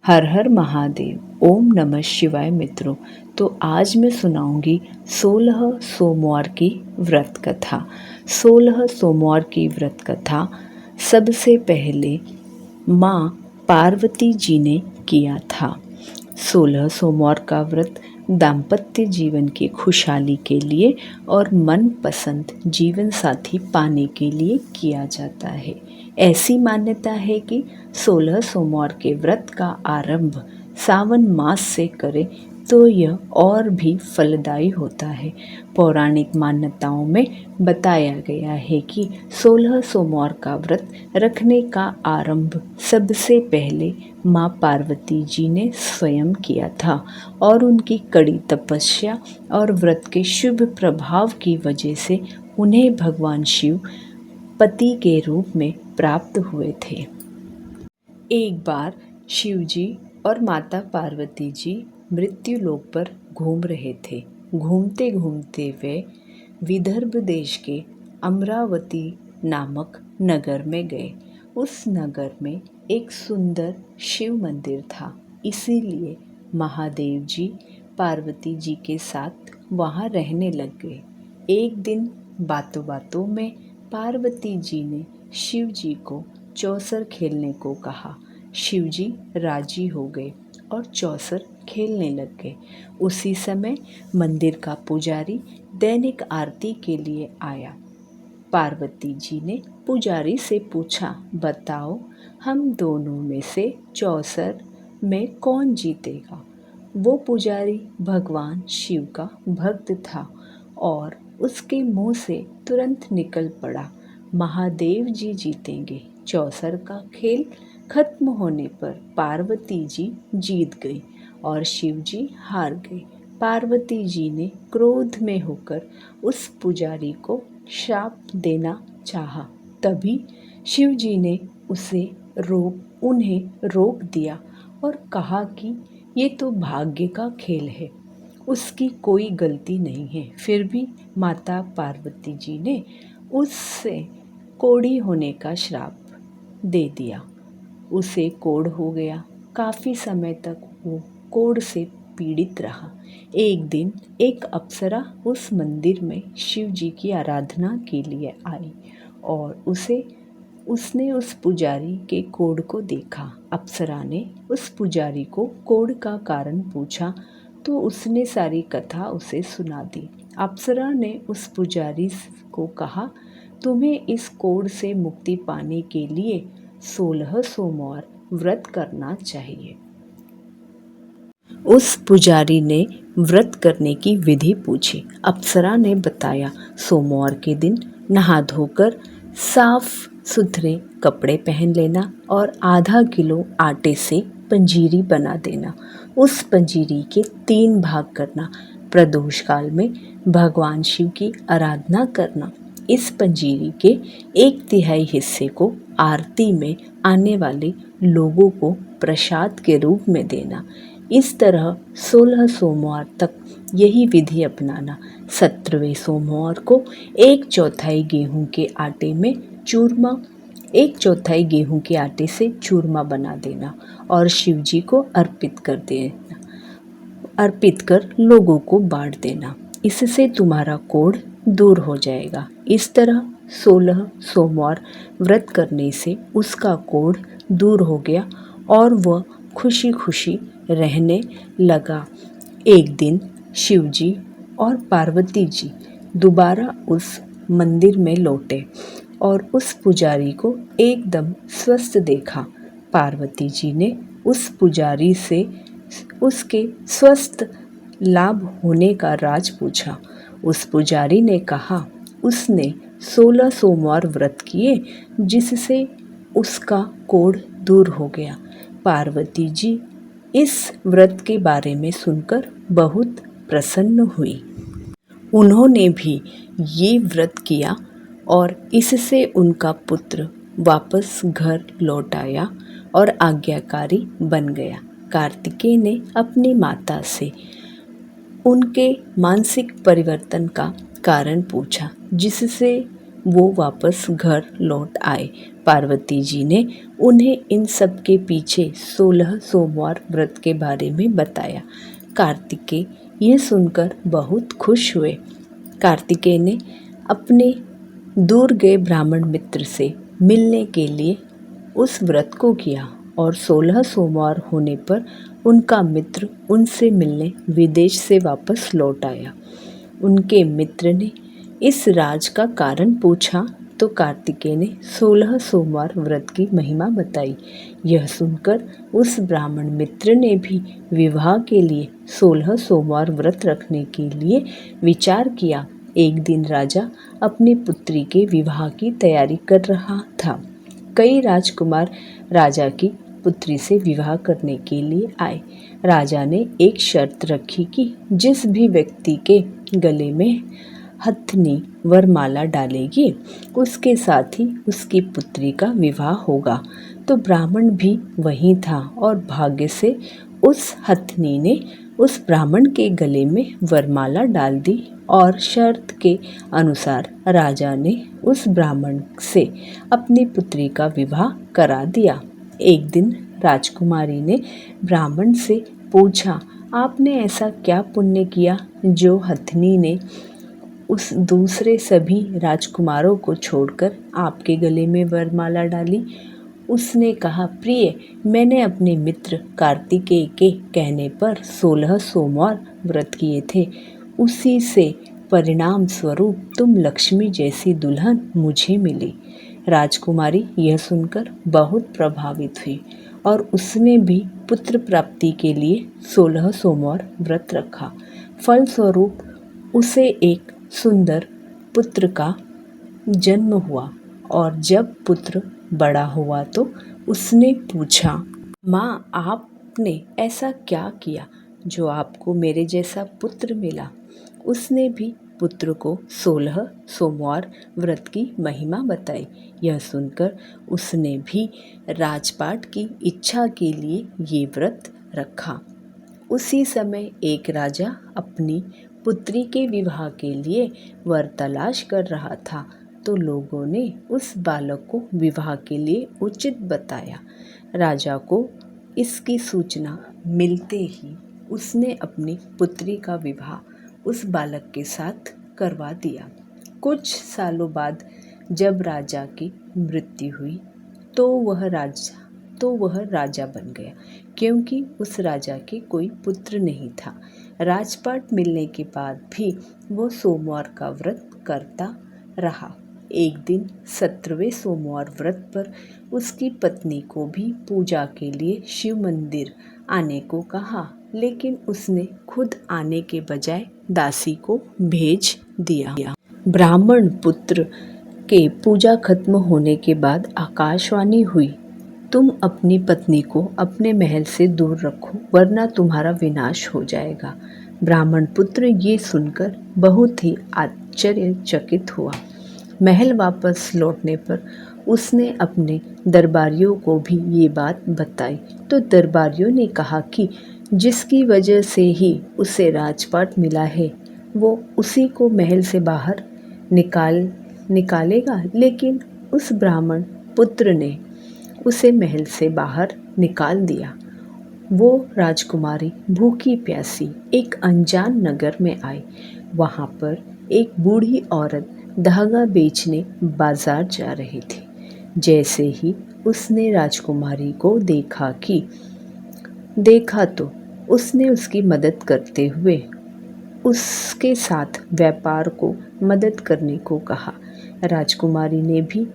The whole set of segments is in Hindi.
हर हर महादेव। ओम नमः शिवाय मित्रों। तो आज मैं सुनाऊंगी 16 सोमवार की व्रत कथा। 16 सोमवार की व्रत कथा सबसे पहले माँ पार्वती जी ने किया था। 16 सोमवार का व्रत दाम्पत्य जीवन की खुशहाली के लिए और मनपसंद जीवन साथी पाने के लिए किया जाता है। ऐसी मान्यता है कि 16 सोमवार के व्रत का आरंभ सावन मास से करें तो यह और भी फलदायी होता है। पौराणिक मान्यताओं में बताया गया है कि 16 सोमवार का व्रत रखने का आरंभ सबसे पहले माँ पार्वती जी ने स्वयं किया था और उनकी कड़ी तपस्या और व्रत के शुभ प्रभाव की वजह से उन्हें भगवान शिव पति के रूप में प्राप्त हुए थे। एक बार शिव जी और माता पार्वती जी मृत्यु लोक पर घूम रहे थे। घूमते घूमते वे विदर्भ देश के अमरावती नामक नगर में गए। उस नगर में एक सुंदर शिव मंदिर था, इसीलिए महादेव जी पार्वती जी के साथ वहाँ रहने लग गए। एक दिन बातों बातों में पार्वती जी ने शिव जी को चौसर खेलने को कहा। शिव जी राजी हो गए और चौसर खेलने लग गए। उसी समय मंदिर का पुजारी दैनिक आरती के लिए आया। पार्वती जी ने पुजारी से पूछा, बताओ हम दोनों में से चौसर में कौन जीतेगा। वो पुजारी भगवान शिव का भक्त था और उसके मुंह से तुरंत निकल पड़ा, महादेव जी जीतेंगे। चौसर का खेल खत्म होने पर पार्वती जी जीत गई और शिव जी हार गए। पार्वती जी ने क्रोध में होकर उस पुजारी को श्राप देना चाहा। तभी शिव जी ने उन्हें रोक दिया और कहा कि ये तो भाग्य का खेल है, उसकी कोई गलती नहीं है। फिर भी माता पार्वती जी ने उससे कोढ़ी होने का श्राप दे दिया। उसे कोढ़ हो गया। काफ़ी समय तक वो कोढ़ से पीड़ित रहा। एक दिन एक अप्सरा उस मंदिर में शिव जी की आराधना के लिए आई और उसने उस पुजारी के कोढ़ को देखा। अप्सरा ने उस पुजारी को कोढ़ का कारण पूछा तो उसने सारी कथा उसे सुना दी। अप्सरा ने उस पुजारी को कहा, तुम्हें इस कोढ़ से मुक्ति पाने के लिए 16 सोमवार व्रत करना चाहिए। उस पुजारी ने व्रत करने की विधि पूछी। अप्सरा ने बताया, सोमवार के दिन नहा धोकर साफ सुथरे कपड़े पहन लेना और आधा किलो आटे से पंजीरी बना देना। उस पंजीरी के 3 भाग करना। प्रदोष काल में भगवान शिव की आराधना करना। इस पंजीरी के 1/3 हिस्से को आरती में आने वाले लोगों को प्रसाद के रूप में देना। इस तरह 16 सोमवार तक यही विधि अपनाना। 17वें सोमवार को 1/4 गेहूं के आटे में चूरमा 1/4 गेहूं के आटे से चूरमा बना देना और शिव जी को अर्पित कर लोगों को बांट देना। इससे तुम्हारा कोढ़ दूर हो जाएगा। इस तरह 16 सोमवार व्रत करने से उसका कोढ़ दूर हो गया और वह खुशी खुशी रहने लगा। एक दिन शिव जी और पार्वती जी दोबारा उस मंदिर में लौटे और उस पुजारी को एकदम स्वस्थ देखा। पार्वती जी ने उस पुजारी से उसके स्वस्थ लाभ होने का राज पूछा। उस पुजारी ने कहा, उसने 16 सोमवार व्रत किए जिससे उसका कोढ़ दूर हो गया। पार्वती जी इस व्रत के बारे में सुनकर बहुत प्रसन्न हुई। उन्होंने भी ये व्रत किया और इससे उनका पुत्र वापस घर लौट आया और आज्ञाकारी बन गया। कार्तिकेय ने अपनी माता से उनके मानसिक परिवर्तन का कारण पूछा, जिससे वो वापस घर लौट आए। पार्वती जी ने उन्हें इन सब के पीछे 16 सोमवार व्रत के बारे में बताया। कार्तिकेय यह सुनकर बहुत खुश हुए। कार्तिकेय ने अपने दूर गए ब्राह्मण मित्र से मिलने के लिए उस व्रत को किया और 16 सोमवार होने पर उनका मित्र उनसे मिलने विदेश से वापस लौट आया। उनके मित्र ने इस राज का कारण पूछा तो कार्तिकेय ने 16 सोमवार व्रत की महिमा बताई। यह सुनकर उस ब्राह्मण मित्र ने भी विवाह के लिए 16 सोमवार व्रत रखने के लिए विचार किया। एक दिन राजा अपनी पुत्री के विवाह की तैयारी कर रहा था। कई राजकुमार राजा की पुत्री से विवाह करने के लिए आए। राजा ने एक शर्त रखी कि जिस भी व्यक्ति के गले में हथनी वरमाला डालेगी उसके साथ ही उसकी पुत्री का विवाह होगा। तो ब्राह्मण भी वहीं था और भाग्य से उस हथनी ने उस ब्राह्मण के गले में वरमाला डाल दी और शर्त के अनुसार राजा ने उस ब्राह्मण से अपनी पुत्री का विवाह करा दिया। एक दिन राजकुमारी ने ब्राह्मण से पूछा, आपने ऐसा क्या पुण्य किया जो हथनी ने उस दूसरे सभी राजकुमारों को छोड़कर आपके गले में वरमाला डाली? उसने कहा, प्रिय, मैंने अपने मित्र कार्तिकेय के कहने पर 16 सोमवार व्रत किए थे। उसी से परिणाम स्वरूप तुम लक्ष्मी जैसी दुल्हन मुझे मिली। राजकुमारी यह सुनकर बहुत प्रभावित हुई और उसने भी पुत्र प्राप्ति के लिए 16 सोमवार व्रत रखा। फलस्वरूप उसे एक सुंदर पुत्र का जन्म हुआ और जब पुत्र बड़ा हुआ तो उसने पूछा, माँ, आपने ऐसा क्या किया जो आपको मेरे जैसा पुत्र मिला? उसने भी पुत्र को 16 सोमवार व्रत की महिमा बताई। यह सुनकर उसने भी राजपाट की इच्छा के लिए ये व्रत रखा। उसी समय एक राजा अपनी पुत्री के विवाह के लिए वर तलाश कर रहा था तो लोगों ने उस बालक को विवाह के लिए उचित बताया। राजा को इसकी सूचना मिलते ही उसने अपनी पुत्री का विवाह उस बालक के साथ करवा दिया। कुछ सालों बाद जब राजा की मृत्यु हुई तो वह राजा बन गया, क्योंकि उस राजा के कोई पुत्र नहीं था। राजपाट मिलने के बाद भी वो सोमवार का व्रत करता रहा। एक दिन 17वें सोमवार व्रत पर उसकी पत्नी को भी पूजा के लिए शिव मंदिर आने को कहा, लेकिन उसने खुद आने के बजाय दासी को भेज दिया। ब्राह्मण पुत्र के पूजा खत्म होने के बाद आकाशवाणी हुई, तुम अपनी पत्नी को अपने महल से दूर रखो वरना तुम्हारा विनाश हो जाएगा। ब्राह्मण पुत्र ये सुनकर बहुत ही आश्चर्यचकित हुआ। महल वापस लौटने पर उसने अपने दरबारियों को भी ये बात बताई तो दरबारियों ने कहा कि जिसकी वजह से ही उसे राजपाट मिला है वो उसी को महल से बाहर निकालेगा, लेकिन उस ब्राह्मण पुत्र ने उसे महल से बाहर निकाल दिया। वो राजकुमारी भूखी प्यासी एक अनजान नगर में आई। वहाँ पर एक बूढ़ी औरत धागा बेचने बाजार जा रही थी। जैसे ही उसने राजकुमारी को देखा तो उसने उसकी मदद करते हुए उसके साथ व्यापार को मदद करने को कहा। राजकुमारी ने भी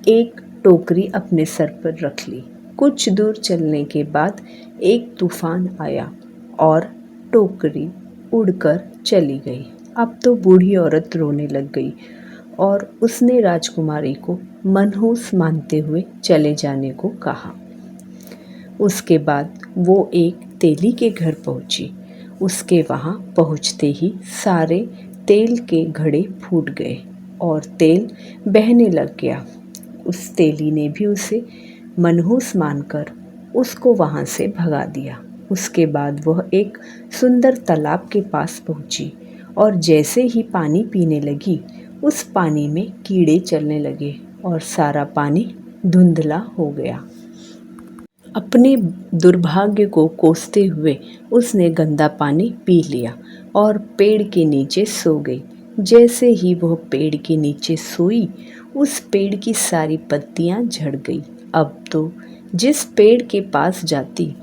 एक टोकरी अपने सर पर रख ली। कुछ दूर चलने के बाद एक तूफान आया और टोकरी उड़कर चली गई। अब तो बूढ़ी औरत रोने लग गई और उसने राजकुमारी को मनहूस मानते हुए चले जाने को कहा। उसके बाद वो एक तेली के घर पहुंची। उसके वहाँ पहुँचते ही सारे तेल के घड़े फूट गए और तेल बहने लग गया। उस तेली ने भी उसे मनहूस मानकर उसको वहाँ से भगा दिया। उसके बाद वह एक सुंदर तालाब के पास पहुँची और जैसे ही पानी पीने लगी उस पानी में कीड़े चलने लगे और सारा पानी धुंधला हो गया। अपने दुर्भाग्य को कोसते हुए उसने गंदा पानी पी लिया और पेड़ के नीचे सो गई। जैसे ही वह पेड़ के नीचे सोई, उस पेड़ की सारी पत्तियां झड़ गई। अब तो जिस पेड़ के पास जाती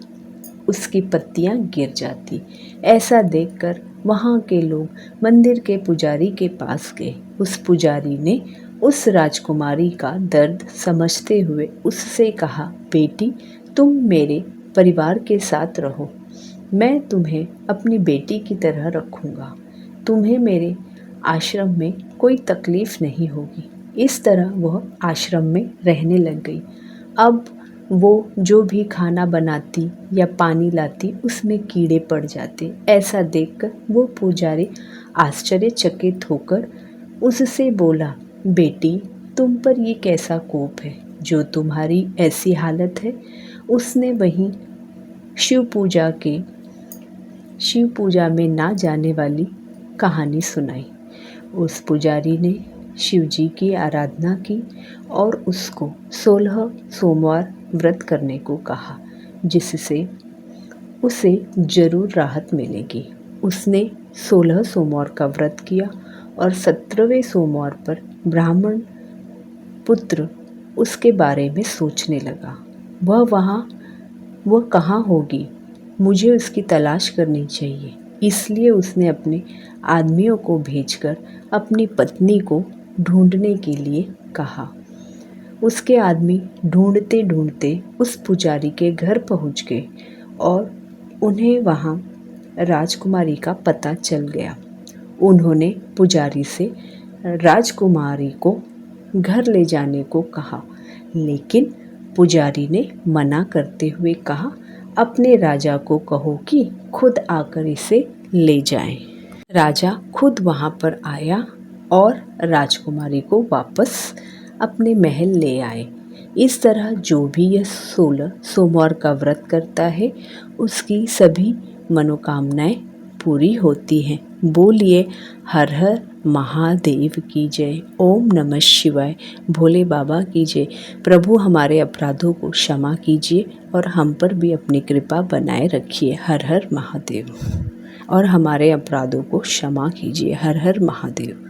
उसकी पत्तियां गिर जाती। ऐसा देखकर वहाँ के लोग मंदिर के पुजारी के पास गए। उस पुजारी ने उस राजकुमारी का दर्द समझते हुए उससे कहा, बेटी, तुम मेरे परिवार के साथ रहो, मैं तुम्हें अपनी बेटी की तरह रखूँगा, तुम्हें मेरे आश्रम में कोई तकलीफ़ नहीं होगी। इस तरह वह आश्रम में रहने लग गई। अब वो जो भी खाना बनाती या पानी लाती उसमें कीड़े पड़ जाते। ऐसा देखकर वो पुजारी आश्चर्यचकित होकर उससे बोला, बेटी, तुम पर ये कैसा कोप है जो तुम्हारी ऐसी हालत है। उसने वहीं शिव पूजा में ना जाने वाली कहानी सुनाई। उस पुजारी ने शिव जी की आराधना की और उसको 16 सोमवार व्रत करने को कहा, जिससे उसे ज़रूर राहत मिलेगी। उसने 16 सोमवार का व्रत किया और 17वें सोमवार पर ब्राह्मण पुत्र उसके बारे में सोचने लगा। वह कहाँ होगी, मुझे उसकी तलाश करनी चाहिए। इसलिए उसने अपने आदमियों को भेजकर अपनी पत्नी को ढूंढने के लिए कहा। उसके आदमी ढूंढते ढूंढते उस पुजारी के घर पहुंच गए और उन्हें वहां राजकुमारी का पता चल गया। उन्होंने पुजारी से राजकुमारी को घर ले जाने को कहा, लेकिन पुजारी ने मना करते हुए कहा, अपने राजा को कहो कि खुद आकर इसे ले जाएं। राजा खुद वहां पर आया और राजकुमारी को वापस अपने महल ले आए। इस तरह जो भी यह 16 सोमवार का व्रत करता है उसकी सभी मनोकामनाएं पूरी होती हैं। बोलिए हर हर महादेव की जय। ओम नमः शिवाय। भोले बाबा की जय। प्रभु हमारे अपराधों को क्षमा कीजिए और हम पर भी अपनी कृपा बनाए रखिए। हर हर महादेव। और हमारे अपराधों को क्षमा कीजिए। हर हर महादेव।